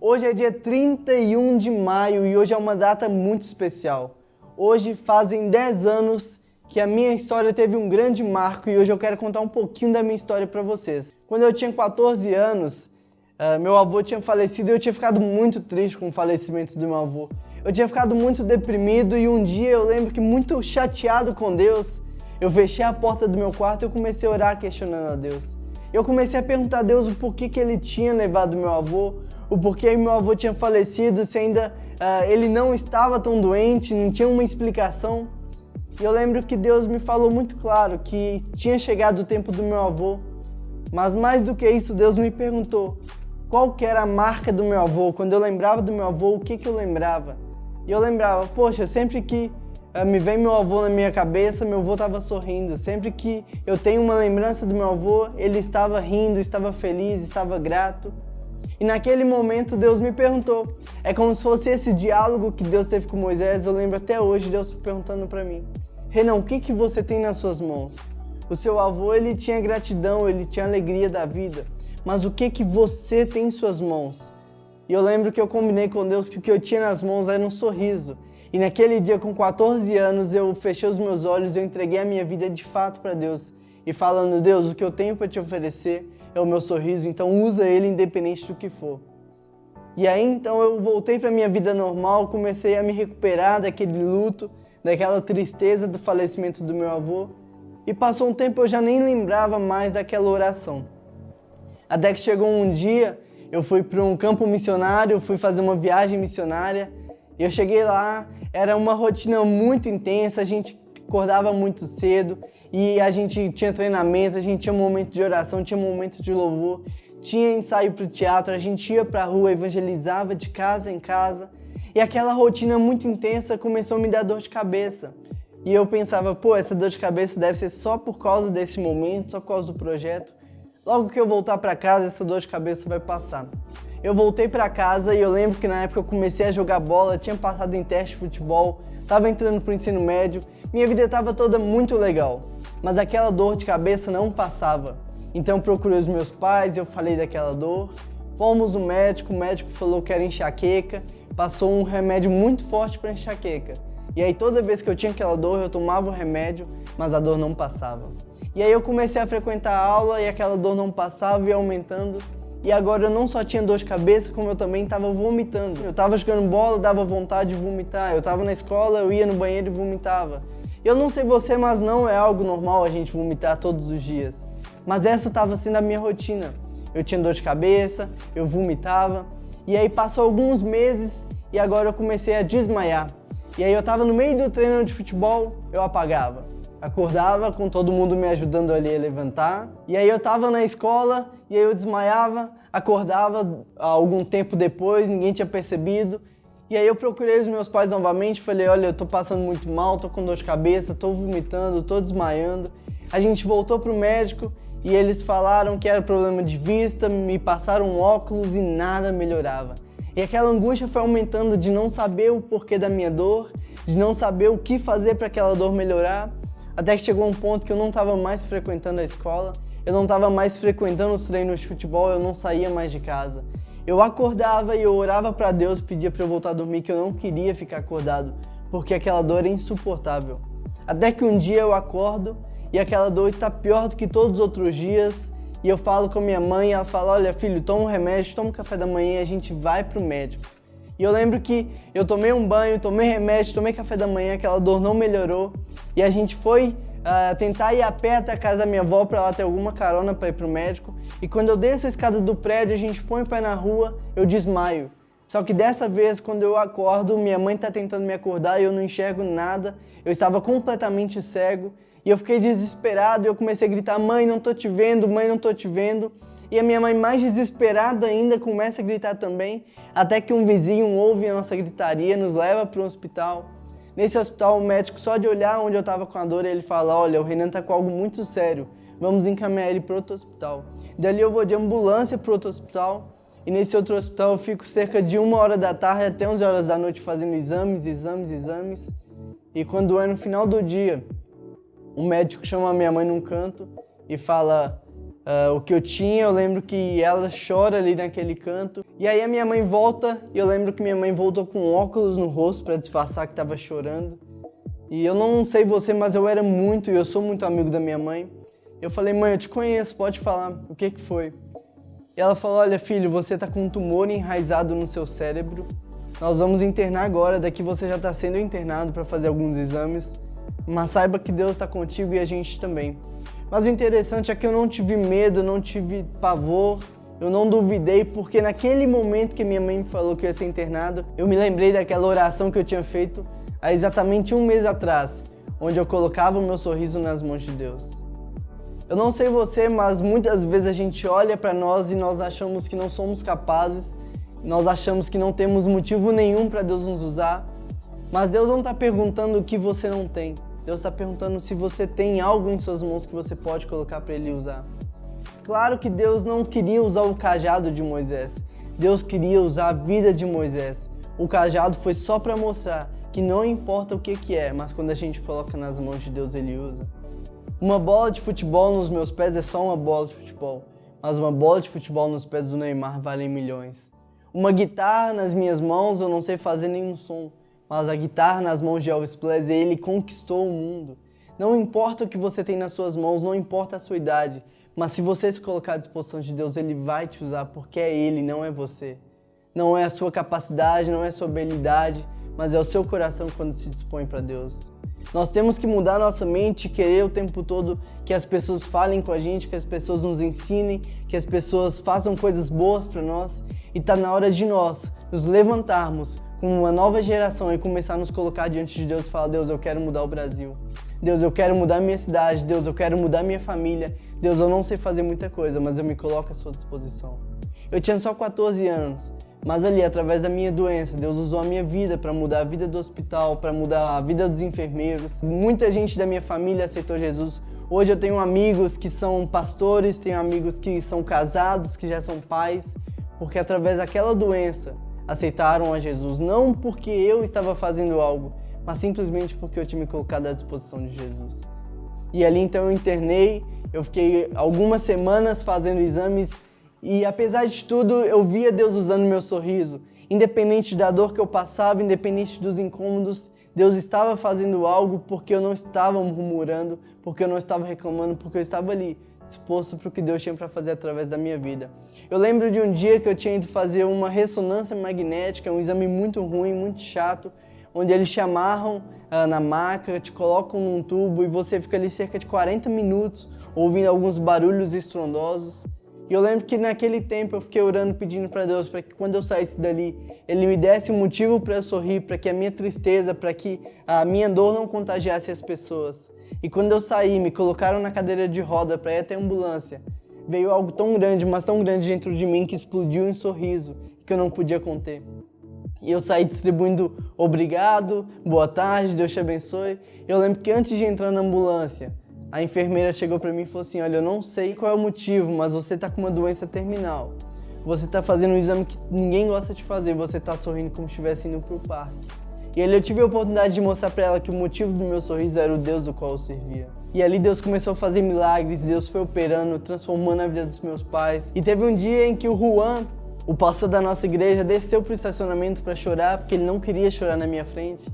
Hoje é dia 31 de maio e hoje é uma data muito especial. Hoje fazem 10 anos que a minha história teve um grande marco e hoje eu quero contar um pouquinho da minha história para vocês. Quando eu tinha 14 anos, meu avô tinha falecido e eu tinha ficado muito triste com o falecimento do meu avô. Eu tinha ficado muito deprimido e um dia eu lembro que muito chateado com Deus, eu fechei a porta do meu quarto e eu comecei a orar questionando a Deus. Eu comecei a perguntar a Deus o porquê que ele tinha levado meu avô, o porquê meu avô tinha falecido, se ainda ele não estava tão doente, não tinha uma explicação. E eu lembro que Deus me falou muito claro que tinha chegado o tempo do meu avô, mas mais do que isso, Deus me perguntou qual que era a marca do meu avô. Quando eu lembrava do meu avô, o que eu lembrava? E eu lembrava, poxa, sempre que me vem meu avô na minha cabeça, meu avô estava sorrindo. Sempre que eu tenho uma lembrança do meu avô, ele estava rindo, estava feliz, estava grato. E naquele momento Deus me perguntou. É como se fosse esse diálogo que Deus teve com Moisés. Eu lembro até hoje Deus perguntando para mim: Renan, o que você tem nas suas mãos? O seu avô, ele tinha gratidão, ele tinha alegria da vida. Mas o que você tem em suas mãos? E eu lembro que eu combinei com Deus que o que eu tinha nas mãos era um sorriso. E naquele dia, com 14 anos, eu fechei os meus olhos, eu entreguei a minha vida de fato para Deus. E falando, Deus, o que eu tenho para te oferecer é o meu sorriso, então usa ele independente do que for. E aí, então, eu voltei para a minha vida normal, comecei a me recuperar daquele luto, daquela tristeza do falecimento do meu avô. E passou um tempo, eu já nem lembrava mais daquela oração. Até que chegou um dia, eu fui para um campo missionário, fui fazer uma viagem missionária. Eu cheguei lá, era uma rotina muito intensa, a gente acordava muito cedo e a gente tinha treinamento, a gente tinha um momento de oração, tinha um momento de louvor, tinha ensaio para o teatro, a gente ia para a rua, evangelizava de casa em casa e aquela rotina muito intensa começou a me dar dor de cabeça. E eu pensava, essa dor de cabeça deve ser só por causa desse momento, só por causa do projeto. Logo que eu voltar para casa, essa dor de cabeça vai passar. Eu voltei para casa e eu lembro que na época eu comecei a jogar bola, tinha passado em teste de futebol, estava entrando para o ensino médio, minha vida estava toda muito legal, mas aquela dor de cabeça não passava. Então eu procurei os meus pais, eu falei daquela dor, fomos no médico, o médico falou que era enxaqueca, passou um remédio muito forte para enxaqueca. E aí toda vez que eu tinha aquela dor eu tomava o remédio, mas a dor não passava. E aí eu comecei a frequentar a aula e aquela dor não passava e ia aumentando. E agora eu não só tinha dor de cabeça, como eu também estava vomitando. Eu estava jogando bola, dava vontade de vomitar. Eu estava na escola, eu ia no banheiro e vomitava. Eu não sei você, mas não é algo normal a gente vomitar todos os dias. Mas essa estava sendo a minha rotina. Eu tinha dor de cabeça, eu vomitava. E aí passou alguns meses e agora eu comecei a desmaiar. E aí eu estava no meio do treino de futebol, eu apagava. Acordava com todo mundo me ajudando ali a levantar. E aí eu estava na escola e aí eu desmaiava, acordava algum tempo depois, ninguém tinha percebido. E aí eu procurei os meus pais novamente, falei, olha, eu tô passando muito mal, tô com dor de cabeça, tô vomitando, tô desmaiando. A gente voltou pro médico e eles falaram que era problema de vista, me passaram um óculos e nada melhorava. E aquela angústia foi aumentando de não saber o porquê da minha dor, de não saber o que fazer para aquela dor melhorar. Até que chegou um ponto que eu não estava mais frequentando a escola, eu não estava mais frequentando os treinos de futebol, eu não saía mais de casa. Eu acordava e eu orava para Deus, pedia para eu voltar a dormir, que eu não queria ficar acordado, porque aquela dor era insuportável. Até que um dia eu acordo e aquela dor está pior do que todos os outros dias, e eu falo com a minha mãe, ela fala, olha filho, toma um remédio, toma um café da manhã e a gente vai pro médico. E eu lembro que eu tomei um banho, tomei remédio, tomei café da manhã, aquela dor não melhorou. E a gente foi tentar ir a pé até a casa da minha avó para ela ter alguma carona para ir pro médico. E quando eu desço a escada do prédio, a gente põe o pé na rua, eu desmaio. Só que dessa vez, quando eu acordo, minha mãe tá tentando me acordar e eu não enxergo nada. Eu estava completamente cego. E eu fiquei desesperado e eu comecei a gritar, mãe, não tô te vendo, mãe, não tô te vendo. E a minha mãe, mais desesperada ainda, começa a gritar também, até que um vizinho ouve a nossa gritaria, nos leva para um hospital. Nesse hospital, o médico, só de olhar onde eu estava com a dor, ele fala, olha, o Renan está com algo muito sério, vamos encaminhar ele para outro hospital. Dali eu vou de ambulância para outro hospital, e nesse outro hospital eu fico cerca de 1h da tarde até 11 horas da noite fazendo exames. E quando é no final do dia, o médico chama a minha mãe num canto e fala, o que eu tinha. Eu lembro que ela chora ali naquele canto. E aí a minha mãe volta, e eu lembro que minha mãe voltou com óculos no rosto para disfarçar que estava chorando. E eu não sei você, mas eu sou muito amigo da minha mãe. Eu falei, mãe, eu te conheço, pode falar, o que foi? E ela falou, olha filho, você tá com um tumor enraizado no seu cérebro. Nós vamos internar agora, daqui você já está sendo internado para fazer alguns exames. Mas saiba que Deus está contigo e a gente também. Mas o interessante é que eu não tive medo, não tive pavor, eu não duvidei, porque naquele momento que minha mãe me falou que eu ia ser internado, eu me lembrei daquela oração que eu tinha feito há exatamente um mês atrás, onde eu colocava o meu sorriso nas mãos de Deus. Eu não sei você, mas muitas vezes a gente olha para nós e nós achamos que não somos capazes, nós achamos que não temos motivo nenhum para Deus nos usar, mas Deus não está perguntando o que você não tem. Deus está perguntando se você tem algo em suas mãos que você pode colocar para Ele usar. Claro que Deus não queria usar o cajado de Moisés. Deus queria usar a vida de Moisés. O cajado foi só para mostrar que não importa o que é, mas quando a gente coloca nas mãos de Deus, Ele usa. Uma bola de futebol nos meus pés é só uma bola de futebol, mas uma bola de futebol nos pés do Neymar vale milhões. Uma guitarra nas minhas mãos, eu não sei fazer nenhum som, mas a guitarra nas mãos de Elvis Presley, ele conquistou o mundo. Não importa o que você tem nas suas mãos, não importa a sua idade, mas se você se colocar à disposição de Deus, Ele vai te usar, porque é Ele, não é você. Não é a sua capacidade, não é a sua habilidade, mas é o seu coração quando se dispõe para Deus. Nós temos que mudar nossa mente e querer o tempo todo que as pessoas falem com a gente, que as pessoas nos ensinem, que as pessoas façam coisas boas para nós. E está na hora de nós nos levantarmos como uma nova geração e começar a nos colocar diante de Deus e falar, Deus, eu quero mudar o Brasil. Deus, eu quero mudar minha cidade. Deus, eu quero mudar minha família. Deus, eu não sei fazer muita coisa, mas eu me coloco à sua disposição. Eu tinha só 14 anos. Mas ali, através da minha doença, Deus usou a minha vida para mudar a vida do hospital, para mudar a vida dos enfermeiros. Muita gente da minha família aceitou Jesus. Hoje eu tenho amigos que são pastores, tenho amigos que são casados, que já são pais, porque através daquela doença aceitaram a Jesus. Não porque eu estava fazendo algo, mas simplesmente porque eu tinha me colocado à disposição de Jesus. E ali então eu internei, eu fiquei algumas semanas fazendo exames. E apesar de tudo, eu via Deus usando meu sorriso. Independente da dor que eu passava, independente dos incômodos, Deus estava fazendo algo porque eu não estava murmurando, porque eu não estava reclamando, porque eu estava ali, disposto para o que Deus tinha para fazer através da minha vida. Eu lembro de um dia que eu tinha ido fazer uma ressonância magnética, um exame muito ruim, muito chato, onde eles te amarram na maca, te colocam num tubo e você fica ali cerca de 40 minutos ouvindo alguns barulhos estrondosos. E eu lembro que naquele tempo eu fiquei orando, pedindo para Deus, para que quando eu saísse dali, Ele me desse um motivo para eu sorrir, para que a minha tristeza, para que a minha dor não contagiasse as pessoas. E quando eu saí, me colocaram na cadeira de roda para ir até a ambulância, veio algo tão grande, mas tão grande dentro de mim que explodiu em sorriso, que eu não podia conter. E eu saí distribuindo obrigado, boa tarde, Deus te abençoe. Eu lembro que antes de entrar na ambulância, a enfermeira chegou para mim e falou assim, olha, eu não sei qual é o motivo, mas você está com uma doença terminal. Você está fazendo um exame que ninguém gosta de fazer, você está sorrindo como se estivesse indo para o parque. E ali eu tive a oportunidade de mostrar para ela que o motivo do meu sorriso era o Deus do qual eu servia. E ali Deus começou a fazer milagres, Deus foi operando, transformando a vida dos meus pais. E teve um dia em que o Juan, o pastor da nossa igreja, desceu para o estacionamento para chorar, porque ele não queria chorar na minha frente.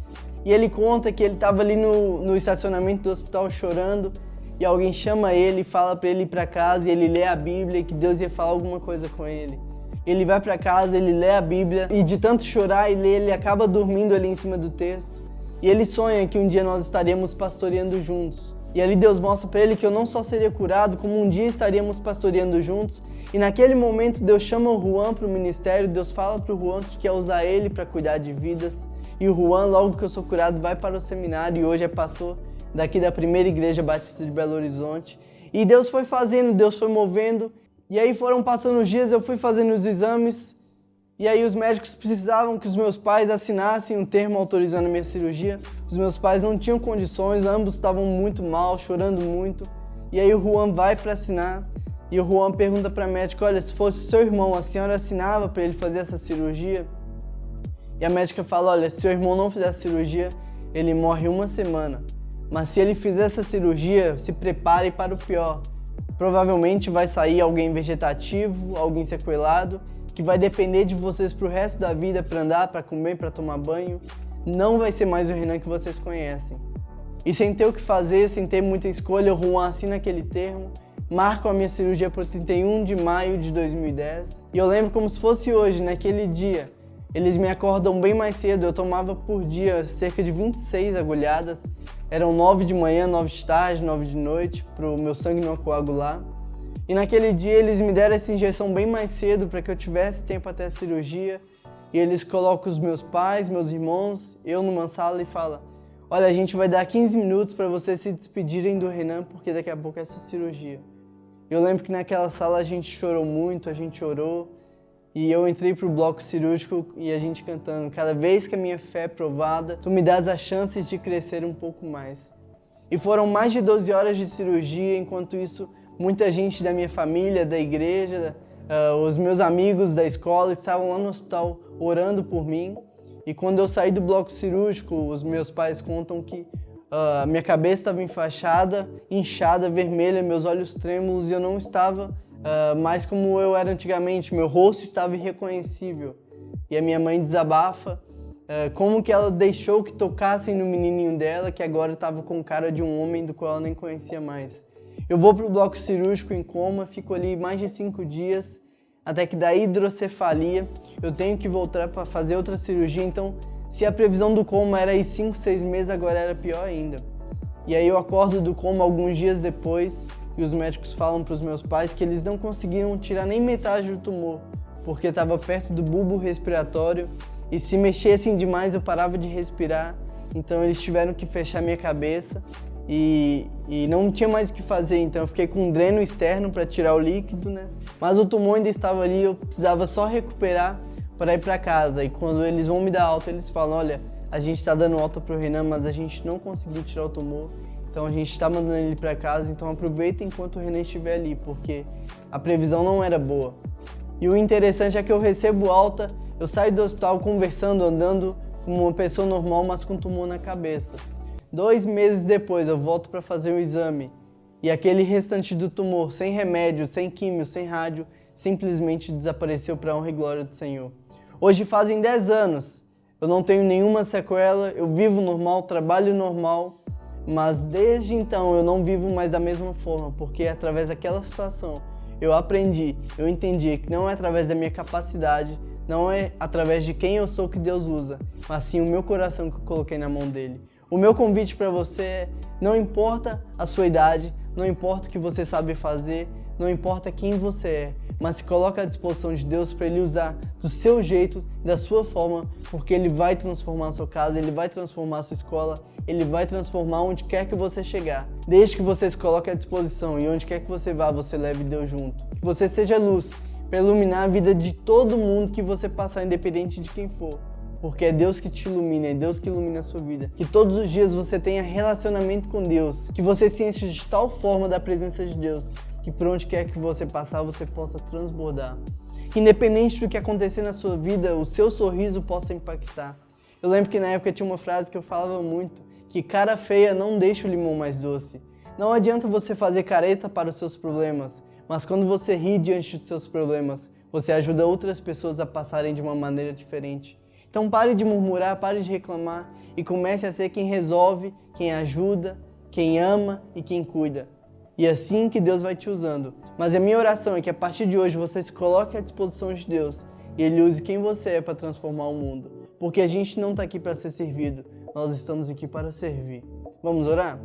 E ele conta que ele estava ali no estacionamento do hospital chorando, e alguém chama ele e fala para ele ir para casa, e ele lê a Bíblia, e que Deus ia falar alguma coisa com ele. Ele vai para casa, ele lê a Bíblia, e de tanto chorar e ler, ele acaba dormindo ali em cima do texto. E ele sonha que um dia nós estaríamos pastoreando juntos. E ali Deus mostra para ele que eu não só seria curado, como um dia estaríamos pastoreando juntos. E naquele momento Deus chama o Juan para o ministério, Deus fala para o Juan que quer usar ele para cuidar de vidas. E o Juan, logo que eu sou curado, vai para o seminário e hoje é pastor daqui da primeira igreja batista de Belo Horizonte. E Deus foi fazendo, Deus foi movendo. E aí foram passando os dias, eu fui fazendo os exames. E aí os médicos precisavam que os meus pais assinassem um termo autorizando a minha cirurgia. Os meus pais não tinham condições, ambos estavam muito mal, chorando muito. E aí o Juan vai para assinar. E o Juan pergunta para a médica, olha, se fosse seu irmão, a senhora assinava para ele fazer essa cirurgia? E a médica fala, olha, se seu irmão não fizer a cirurgia, ele morre 1 semana. Mas se ele fizer essa cirurgia, se prepare para o pior, Provavelmente vai sair alguém vegetativo, alguém sequelado, que vai depender de vocês pro resto da vida para andar, para comer, para tomar banho. Não vai ser mais o Renan que vocês conhecem. E sem ter o que fazer, sem ter muita escolha, o Juan assina aquele termo, marcam a minha cirurgia para 31 de maio de 2010. E eu lembro como se fosse hoje, naquele dia. Eles me acordam bem mais cedo, eu tomava por dia cerca de 26 agulhadas. Eram 9 de manhã, 9 de tarde, 9 de noite, para o meu sangue não coagular. E naquele dia eles me deram essa injeção bem mais cedo para que eu tivesse tempo até a cirurgia. E eles colocam os meus pais, meus irmãos, eu numa sala e falam: olha, a gente vai dar 15 minutos para vocês se despedirem do Renan, porque daqui a pouco é sua cirurgia. Eu lembro que naquela sala a gente chorou muito, a gente orou. E eu entrei pro bloco cirúrgico e a gente cantando: cada vez que a minha fé é provada, tu me dás as chances de crescer um pouco mais. E foram mais de 12 horas de cirurgia, enquanto isso muita gente da minha família, da igreja, os meus amigos da escola estavam lá no hospital orando por mim. E quando eu saí do bloco cirúrgico, os meus pais contam que minha cabeça estava enfaixada, inchada, vermelha, meus olhos trêmulos e eu não estava mais como eu era antigamente, meu rosto estava irreconhecível. E a minha mãe desabafa como que ela deixou que tocassem no menininho dela, que agora estava com cara de um homem do qual ela nem conhecia mais. Eu vou pro bloco cirúrgico em coma, fico ali mais de 5 dias, até que da hidrocefalia eu tenho que voltar para fazer outra cirurgia. Então, se a previsão do coma era aí 5, 6 meses, agora era pior ainda. E aí eu acordo do coma alguns dias depois e os médicos falam para os meus pais que eles não conseguiram tirar nem metade do tumor, porque estava perto do bulbo respiratório e se mexessem demais eu parava de respirar. Então eles tiveram que fechar minha cabeça e não tinha mais o que fazer. Então eu fiquei com um dreno externo para tirar o líquido, né? Mas o tumor ainda estava ali, eu precisava só recuperar para ir para casa. E quando eles vão me dar alta, eles falam: olha, a gente está dando alta pro Renan, mas a gente não conseguiu tirar o tumor. Então a gente está mandando ele para casa, então aproveita enquanto o Renan estiver ali, porque a previsão não era boa. E o interessante é que eu recebo alta, eu saio do hospital conversando, andando como uma pessoa normal, mas com tumor na cabeça. 2 meses depois eu volto para fazer o exame e aquele restante do tumor, sem remédio, sem químio, sem rádio, simplesmente desapareceu para a honra e glória do Senhor. Hoje fazem 10 anos, eu não tenho nenhuma sequela, eu vivo normal, trabalho normal. Mas desde então eu não vivo mais da mesma forma, porque através daquela situação eu aprendi, eu entendi que não é através da minha capacidade, não é através de quem eu sou que Deus usa, mas sim o meu coração que eu coloquei na mão dele. O meu convite para você é: não importa a sua idade, não importa o que você sabe fazer, não importa quem você é, mas se coloca à disposição de Deus para Ele usar do seu jeito, da sua forma, porque Ele vai transformar a sua casa, Ele vai transformar a sua escola, Ele vai transformar onde quer que você chegar. Desde que você se coloque à disposição e onde quer que você vá, você leve Deus junto. Que você seja luz para iluminar a vida de todo mundo que você passar, independente de quem for. Porque é Deus que te ilumina, é Deus que ilumina a sua vida. Que todos os dias você tenha relacionamento com Deus, que você se enche de tal forma da presença de Deus, que por onde quer que você passar, você possa transbordar. Independente do que acontecer na sua vida, o seu sorriso possa impactar. Eu lembro que na época tinha uma frase que eu falava muito, que cara feia não deixa o limão mais doce. Não adianta você fazer careta para os seus problemas, mas quando você ri diante dos seus problemas, você ajuda outras pessoas a passarem de uma maneira diferente. Então pare de murmurar, pare de reclamar e comece a ser quem resolve, quem ajuda, quem ama e quem cuida. E é assim que Deus vai te usando. Mas a minha oração é que a partir de hoje você se coloque à disposição de Deus e Ele use quem você é para transformar o mundo. Porque a gente não está aqui para ser servido, nós estamos aqui para servir. Vamos orar?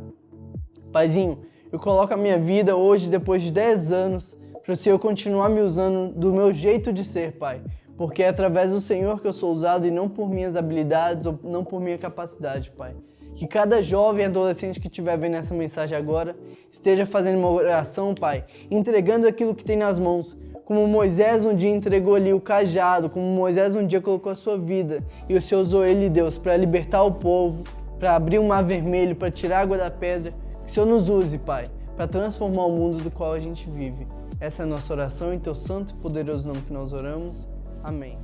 Paizinho, eu coloco a minha vida hoje, depois de 10 anos, para o Senhor continuar me usando do meu jeito de ser, Pai. Porque é através do Senhor que eu sou usado e não por minhas habilidades ou não por minha capacidade, Pai. Que cada jovem e adolescente que estiver vendo essa mensagem agora esteja fazendo uma oração, Pai, entregando aquilo que tem nas mãos. Como Moisés um dia entregou ali o cajado, como Moisés um dia colocou a sua vida e o Senhor usou ele, Deus, para libertar o povo, para abrir o mar vermelho, para tirar a água da pedra. Que o Senhor nos use, Pai, para transformar o mundo do qual a gente vive. Essa é a nossa oração em Teu santo e poderoso nome que nós oramos. Amém.